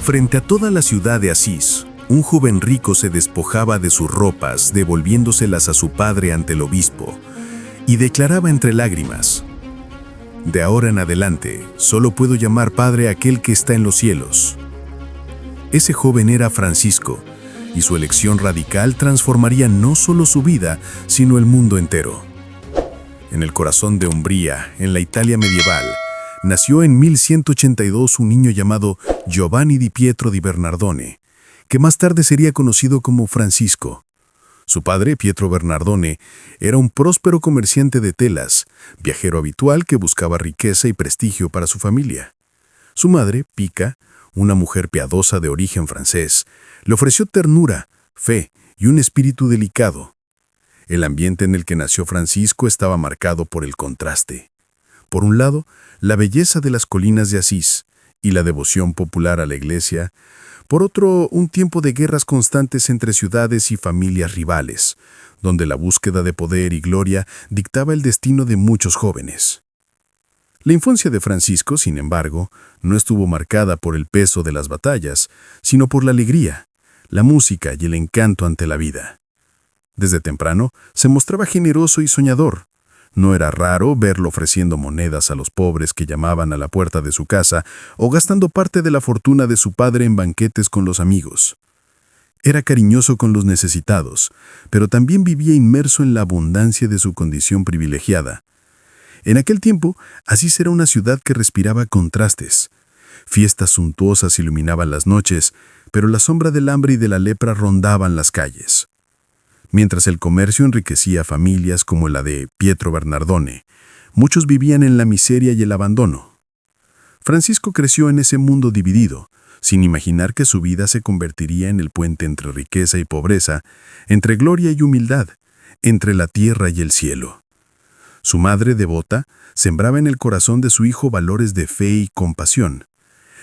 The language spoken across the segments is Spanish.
Frente a toda la ciudad de Asís, un joven rico se despojaba de sus ropas, devolviéndoselas a su padre ante el obispo, y declaraba entre lágrimas: «De ahora en adelante, solo puedo llamar Padre a aquel que está en los cielos». Ese joven era Francisco, y su elección radical transformaría no solo su vida, sino el mundo entero. En el corazón de Umbría, en la Italia medieval, nació en 1182 un niño llamado Giovanni di Pietro di Bernardone, que más tarde sería conocido como Francisco. Su padre, Pietro Bernardone, era un próspero comerciante de telas, viajero habitual que buscaba riqueza y prestigio para su familia. Su madre, Pica, una mujer piadosa de origen francés, le ofreció ternura, fe y un espíritu delicado. El ambiente en el que nació Francisco estaba marcado por el contraste. Por un lado, la belleza de las colinas de Asís y la devoción popular a la iglesia. Por otro, un tiempo de guerras constantes entre ciudades y familias rivales, donde la búsqueda de poder y gloria dictaba el destino de muchos jóvenes. La infancia de Francisco, sin embargo, no estuvo marcada por el peso de las batallas, sino por la alegría, la música y el encanto ante la vida. Desde temprano se mostraba generoso y soñador. No era raro verlo ofreciendo monedas a los pobres que llamaban a la puerta de su casa o gastando parte de la fortuna de su padre en banquetes con los amigos. Era cariñoso con los necesitados, pero también vivía inmerso en la abundancia de su condición privilegiada. En aquel tiempo, Asís era una ciudad que respiraba contrastes. Fiestas suntuosas iluminaban las noches, pero la sombra del hambre y de la lepra rondaban las calles. Mientras el comercio enriquecía a familias como la de Pietro Bernardone, muchos vivían en la miseria y el abandono. Francisco creció en ese mundo dividido, sin imaginar que su vida se convertiría en el puente entre riqueza y pobreza, entre gloria y humildad, entre la tierra y el cielo. Su madre, devota, sembraba en el corazón de su hijo valores de fe y compasión.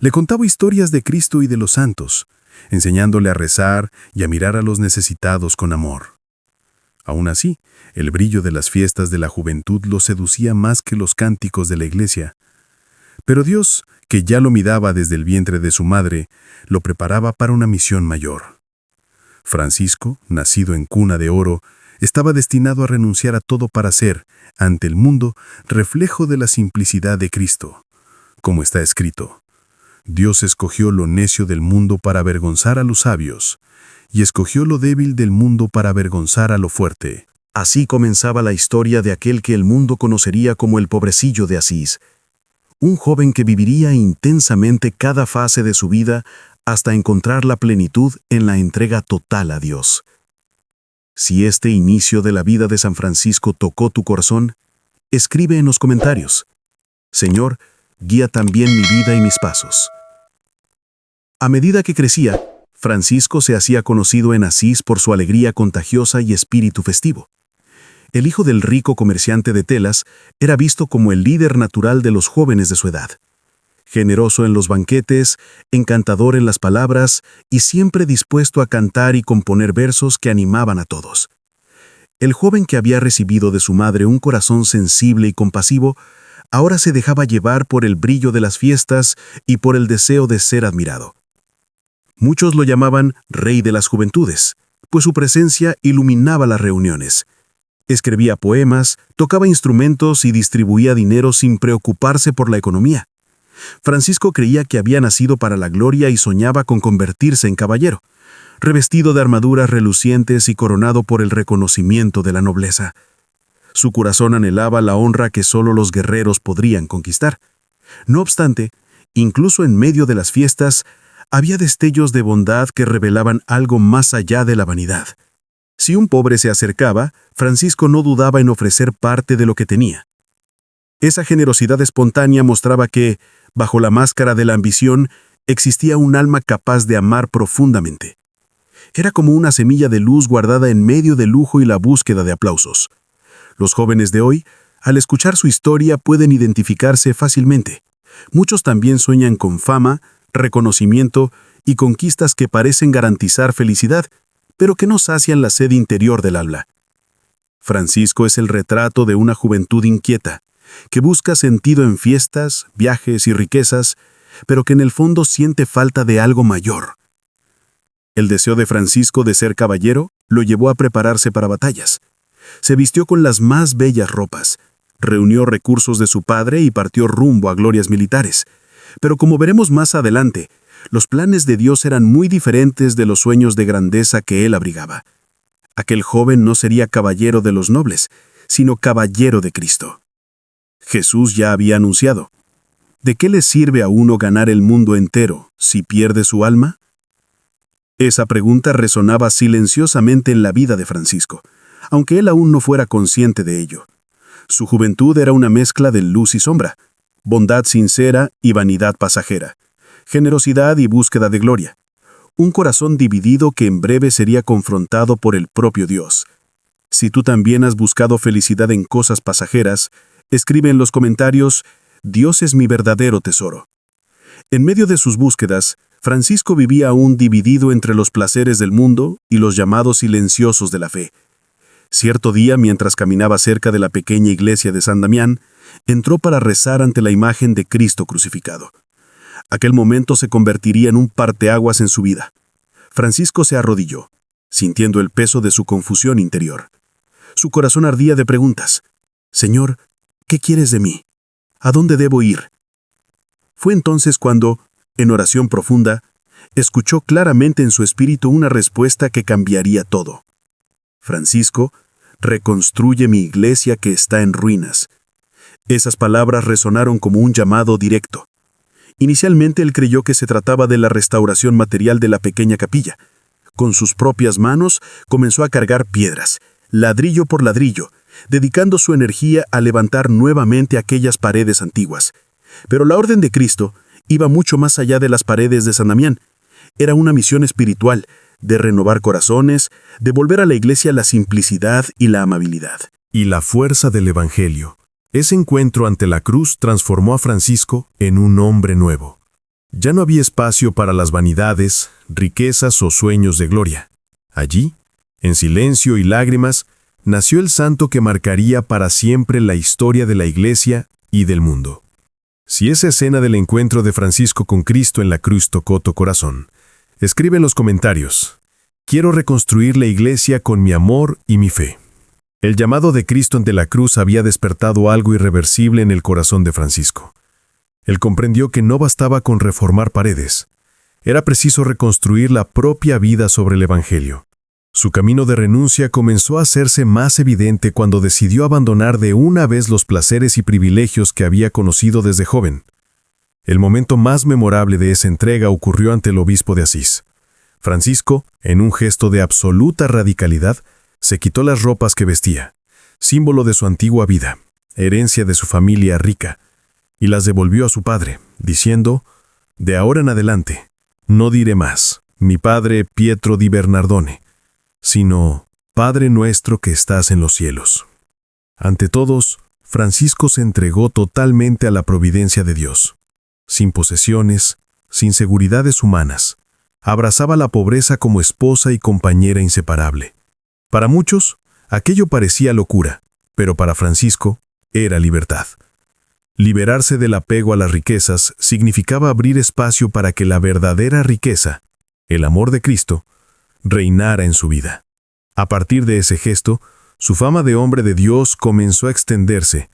Le contaba historias de Cristo y de los santos, enseñándole a rezar y a mirar a los necesitados con amor. Aún así, el brillo de las fiestas de la juventud lo seducía más que los cánticos de la iglesia. Pero Dios, que ya lo miraba desde el vientre de su madre, lo preparaba para una misión mayor. Francisco, nacido en cuna de oro, estaba destinado a renunciar a todo para ser, ante el mundo, reflejo de la simplicidad de Cristo. Como está escrito: Dios escogió lo necio del mundo para avergonzar a los sabios, y escogió lo débil del mundo para avergonzar a lo fuerte. Así comenzaba la historia de aquel que el mundo conocería como el pobrecillo de Asís, un joven que viviría intensamente cada fase de su vida hasta encontrar la plenitud en la entrega total a Dios. Si este inicio de la vida de San Francisco tocó tu corazón, escribe en los comentarios: Señor, guía también mi vida y mis pasos. A medida que crecía, Francisco se hacía conocido en Asís por su alegría contagiosa y espíritu festivo. El hijo del rico comerciante de telas era visto como el líder natural de los jóvenes de su edad. Generoso en los banquetes, encantador en las palabras y siempre dispuesto a cantar y componer versos que animaban a todos. El joven que había recibido de su madre un corazón sensible y compasivo, ahora se dejaba llevar por el brillo de las fiestas y por el deseo de ser admirado. Muchos lo llamaban Rey de las Juventudes, pues su presencia iluminaba las reuniones. Escribía poemas, tocaba instrumentos y distribuía dinero sin preocuparse por la economía. Francisco creía que había nacido para la gloria y soñaba con convertirse en caballero, revestido de armaduras relucientes y coronado por el reconocimiento de la nobleza. Su corazón anhelaba la honra que solo los guerreros podrían conquistar. No obstante, incluso en medio de las fiestas, había destellos de bondad que revelaban algo más allá de la vanidad. Si un pobre se acercaba, Francisco no dudaba en ofrecer parte de lo que tenía. Esa generosidad espontánea mostraba que, bajo la máscara de la ambición, existía un alma capaz de amar profundamente. Era como una semilla de luz guardada en medio del lujo y la búsqueda de aplausos. Los jóvenes de hoy, al escuchar su historia, pueden identificarse fácilmente. Muchos también sueñan con fama, reconocimiento y conquistas que parecen garantizar felicidad, pero que no sacian la sed interior del alma. Francisco es el retrato de una juventud inquieta, que busca sentido en fiestas, viajes y riquezas, pero que en el fondo siente falta de algo mayor. El deseo de Francisco de ser caballero lo llevó a prepararse para batallas. Se vistió con las más bellas ropas, reunió recursos de su padre y partió rumbo a glorias militares. Pero como veremos más adelante, los planes de Dios eran muy diferentes de los sueños de grandeza que él abrigaba. Aquel joven no sería caballero de los nobles, sino caballero de Cristo. Jesús ya había anunciado: ¿de qué le sirve a uno ganar el mundo entero si pierde su alma? Esa pregunta resonaba silenciosamente en la vida de Francisco, aunque él aún no fuera consciente de ello. Su juventud era una mezcla de luz y sombra, bondad sincera y vanidad pasajera, generosidad y búsqueda de gloria. Un corazón dividido que en breve sería confrontado por el propio Dios. Si tú también has buscado felicidad en cosas pasajeras, escribe en los comentarios: Dios es mi verdadero tesoro. En medio de sus búsquedas, Francisco vivía aún dividido entre los placeres del mundo y los llamados silenciosos de la fe. Cierto día, mientras caminaba cerca de la pequeña iglesia de San Damián, entró para rezar ante la imagen de Cristo crucificado. Aquel momento se convertiría en un parteaguas en su vida. Francisco se arrodilló, sintiendo el peso de su confusión interior. Su corazón ardía de preguntas. «Señor, ¿qué quieres de mí? ¿A dónde debo ir?» Fue entonces cuando, en oración profunda, escuchó claramente en su espíritu una respuesta que cambiaría todo. «Francisco, reconstruye mi iglesia que está en ruinas». Esas palabras resonaron como un llamado directo. Inicialmente él creyó que se trataba de la restauración material de la pequeña capilla. Con sus propias manos comenzó a cargar piedras, ladrillo por ladrillo, dedicando su energía a levantar nuevamente aquellas paredes antiguas. Pero la orden de Cristo iba mucho más allá de las paredes de San Damián. Era una misión espiritual, de renovar corazones, de volver a la iglesia la simplicidad y la amabilidad. Y la fuerza del Evangelio. Ese encuentro ante la cruz transformó a Francisco en un hombre nuevo. Ya no había espacio para las vanidades, riquezas o sueños de gloria. Allí, en silencio y lágrimas, nació el santo que marcaría para siempre la historia de la iglesia y del mundo. Si esa escena del encuentro de Francisco con Cristo en la cruz tocó tu corazón, escribe en los comentarios: «Quiero reconstruir la iglesia con mi amor y mi fe». El llamado de Cristo ante la cruz había despertado algo irreversible en el corazón de Francisco. Él comprendió que no bastaba con reformar paredes. Era preciso reconstruir la propia vida sobre el Evangelio. Su camino de renuncia comenzó a hacerse más evidente cuando decidió abandonar de una vez los placeres y privilegios que había conocido desde joven. El momento más memorable de esa entrega ocurrió ante el obispo de Asís. Francisco, en un gesto de absoluta radicalidad, se quitó las ropas que vestía, símbolo de su antigua vida, herencia de su familia rica, y las devolvió a su padre, diciendo: «De ahora en adelante, no diré más, mi padre Pietro di Bernardone, sino Padre nuestro que estás en los cielos». Ante todos, Francisco se entregó totalmente a la providencia de Dios. Sin posesiones, sin seguridades humanas, abrazaba la pobreza como esposa y compañera inseparable. Para muchos, aquello parecía locura, pero para Francisco era libertad. Liberarse del apego a las riquezas significaba abrir espacio para que la verdadera riqueza, el amor de Cristo, reinara en su vida. A partir de ese gesto, su fama de hombre de Dios comenzó a extenderse.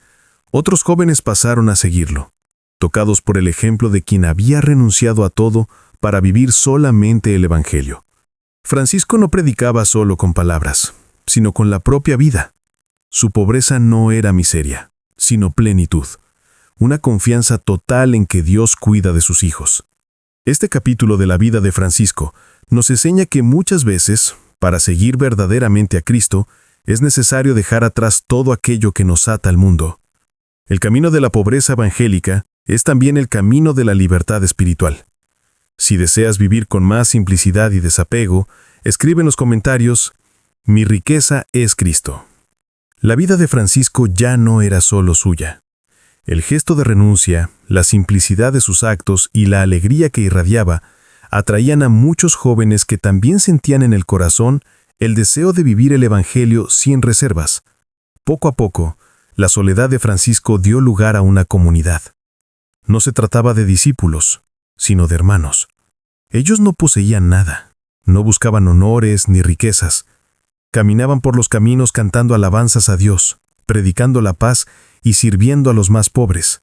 Otros jóvenes pasaron a seguirlo, tocados por el ejemplo de quien había renunciado a todo para vivir solamente el Evangelio. Francisco no predicaba solo con palabras, sino con la propia vida. Su pobreza no era miseria, sino plenitud, una confianza total en que Dios cuida de sus hijos. Este capítulo de la vida de Francisco nos enseña que muchas veces, para seguir verdaderamente a Cristo, es necesario dejar atrás todo aquello que nos ata al mundo. El camino de la pobreza evangélica es también el camino de la libertad espiritual. Si deseas vivir con más simplicidad y desapego, escribe en los comentarios: «Mi riqueza es Cristo». La vida de Francisco ya no era solo suya. El gesto de renuncia, la simplicidad de sus actos y la alegría que irradiaba atraían a muchos jóvenes que también sentían en el corazón el deseo de vivir el Evangelio sin reservas. Poco a poco, la soledad de Francisco dio lugar a una comunidad. No se trataba de discípulos, sino de hermanos. Ellos no poseían nada, no buscaban honores ni riquezas. Caminaban por los caminos cantando alabanzas a Dios, predicando la paz y sirviendo a los más pobres.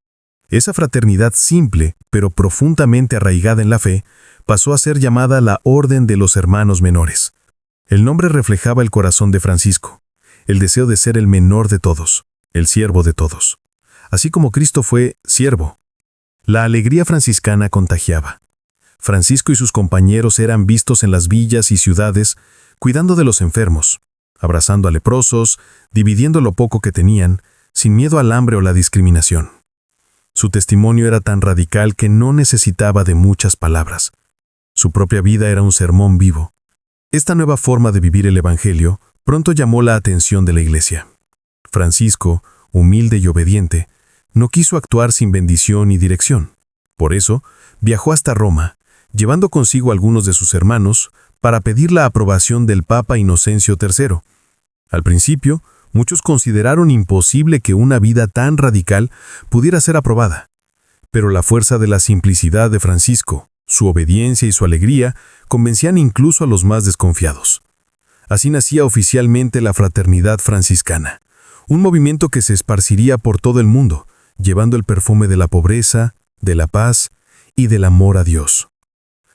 Esa fraternidad simple, pero profundamente arraigada en la fe, pasó a ser llamada la Orden de los Hermanos Menores. El nombre reflejaba el corazón de Francisco, el deseo de ser el menor de todos, el siervo de todos. Así como Cristo fue siervo. La alegría franciscana contagiaba. Francisco y sus compañeros eran vistos en las villas y ciudades, cuidando de los enfermos, abrazando a leprosos, dividiendo lo poco que tenían, sin miedo al hambre o la discriminación. Su testimonio era tan radical que no necesitaba de muchas palabras. Su propia vida era un sermón vivo. Esta nueva forma de vivir el Evangelio pronto llamó la atención de la Iglesia. Francisco, humilde y obediente, no quiso actuar sin bendición y dirección. Por eso, viajó hasta Roma, llevando consigo a algunos de sus hermanos para pedir la aprobación del Papa Inocencio III. Al principio, muchos consideraron imposible que una vida tan radical pudiera ser aprobada. Pero la fuerza de la simplicidad de Francisco, su obediencia y su alegría convencían incluso a los más desconfiados. Así nacía oficialmente la Fraternidad Franciscana, un movimiento que se esparciría por todo el mundo, llevando el perfume de la pobreza, de la paz y del amor a Dios.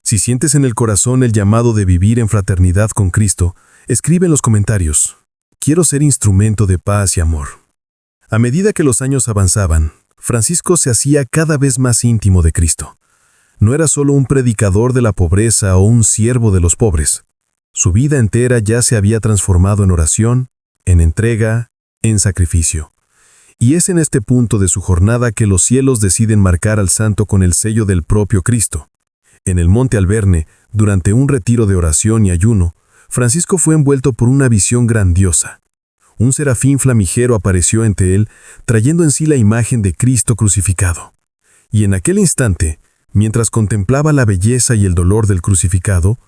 Si sientes en el corazón el llamado de vivir en fraternidad con Cristo, escribe en los comentarios: quiero ser instrumento de paz y amor. A medida que los años avanzaban, Francisco se hacía cada vez más íntimo de Cristo. No era solo un predicador de la pobreza o un siervo de los pobres. Su vida entera ya se había transformado en oración, en entrega, en sacrificio. Y es en este punto de su jornada que los cielos deciden marcar al santo con el sello del propio Cristo. En el Monte Alberne, durante un retiro de oración y ayuno, Francisco fue envuelto por una visión grandiosa. Un serafín flamígero apareció ante él, trayendo en sí la imagen de Cristo crucificado. Y en aquel instante, mientras contemplaba la belleza y el dolor del crucificado,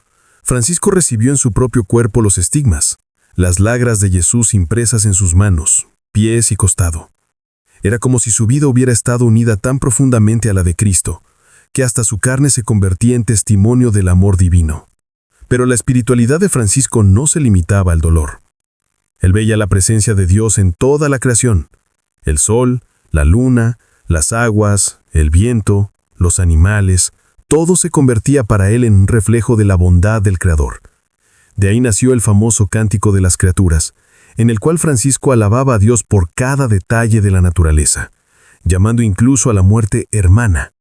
Francisco recibió en su propio cuerpo los estigmas, las lagras de Jesús impresas en sus manos, pies y costado. Era como si su vida hubiera estado unida tan profundamente a la de Cristo, que hasta su carne se convertía en testimonio del amor divino. Pero la espiritualidad de Francisco no se limitaba al dolor. Él veía la presencia de Dios en toda la creación: el sol, la luna, las aguas, el viento, los animales. Todo se convertía para él en un reflejo de la bondad del Creador. De ahí nació el famoso Cántico de las Criaturas, en el cual Francisco alababa a Dios por cada detalle de la naturaleza, llamando incluso a la muerte hermana.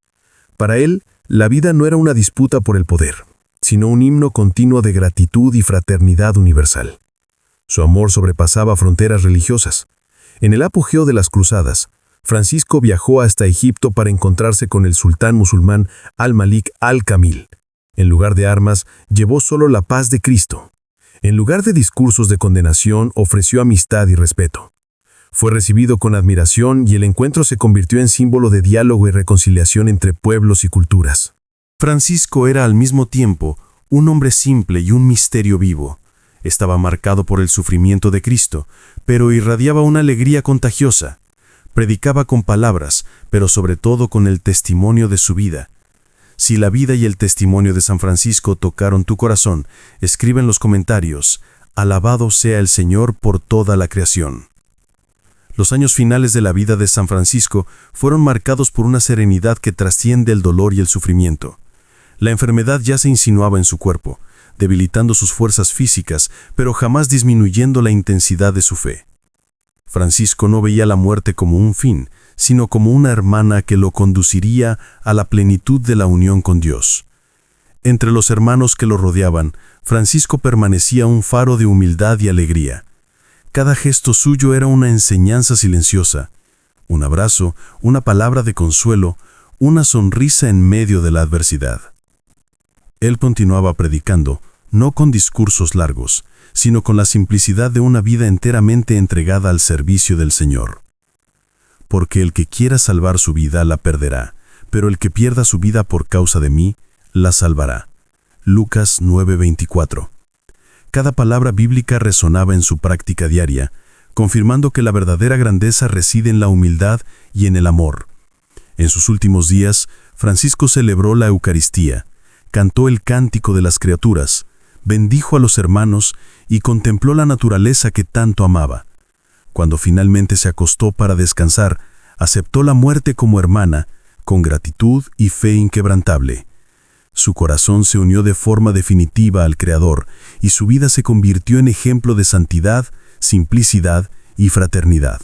Para él, la vida no era una disputa por el poder, sino un himno continuo de gratitud y fraternidad universal. Su amor sobrepasaba fronteras religiosas. En el apogeo de las cruzadas, Francisco viajó hasta Egipto para encontrarse con el sultán musulmán Al-Malik al-Kamil. En lugar de armas, llevó solo la paz de Cristo. En lugar de discursos de condenación, ofreció amistad y respeto. Fue recibido con admiración y el encuentro se convirtió en símbolo de diálogo y reconciliación entre pueblos y culturas. Francisco era al mismo tiempo un hombre simple y un misterio vivo. Estaba marcado por el sufrimiento de Cristo, pero irradiaba una alegría contagiosa. Predicaba con palabras, pero sobre todo con el testimonio de su vida. Si la vida y el testimonio de San Francisco tocaron tu corazón, escribe en los comentarios: alabado sea el Señor por toda la creación. Los años finales de la vida de San Francisco fueron marcados por una serenidad que trasciende el dolor y el sufrimiento. La enfermedad ya se insinuaba en su cuerpo, debilitando sus fuerzas físicas, pero jamás disminuyendo la intensidad de su fe. Francisco no veía la muerte como un fin, sino como una hermana que lo conduciría a la plenitud de la unión con Dios. Entre los hermanos que lo rodeaban, Francisco permanecía un faro de humildad y alegría. Cada gesto suyo era una enseñanza silenciosa: un abrazo, una palabra de consuelo, una sonrisa en medio de la adversidad. Él continuaba predicando, no con discursos largos, sino con la simplicidad de una vida enteramente entregada al servicio del Señor. Porque el que quiera salvar su vida la perderá, pero el que pierda su vida por causa de mí, la salvará. Lucas 9:24. Cada palabra bíblica resonaba en su práctica diaria, confirmando que la verdadera grandeza reside en la humildad y en el amor. En sus últimos días, Francisco celebró la Eucaristía, cantó el cántico de las criaturas, bendijo a los hermanos y contempló la naturaleza que tanto amaba. Cuando finalmente se acostó para descansar, aceptó la muerte como hermana, con gratitud y fe inquebrantable. Su corazón se unió de forma definitiva al Creador y su vida se convirtió en ejemplo de santidad, simplicidad y fraternidad.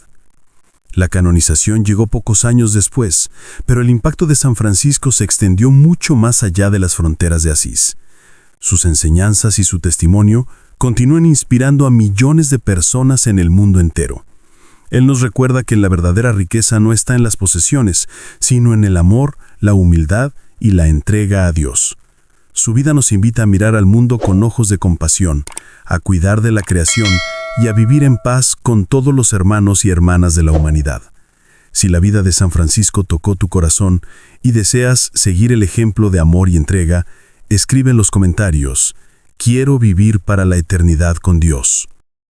La canonización llegó pocos años después, pero el impacto de San Francisco se extendió mucho más allá de las fronteras de Asís. Sus enseñanzas y su testimonio continúan inspirando a millones de personas en el mundo entero. Él nos recuerda que la verdadera riqueza no está en las posesiones, sino en el amor, la humildad y la entrega a Dios. Su vida nos invita a mirar al mundo con ojos de compasión, a cuidar de la creación y a vivir en paz con todos los hermanos y hermanas de la humanidad. Si la vida de San Francisco tocó tu corazón y deseas seguir el ejemplo de amor y entrega, escribe en los comentarios: quiero vivir para la eternidad con Dios.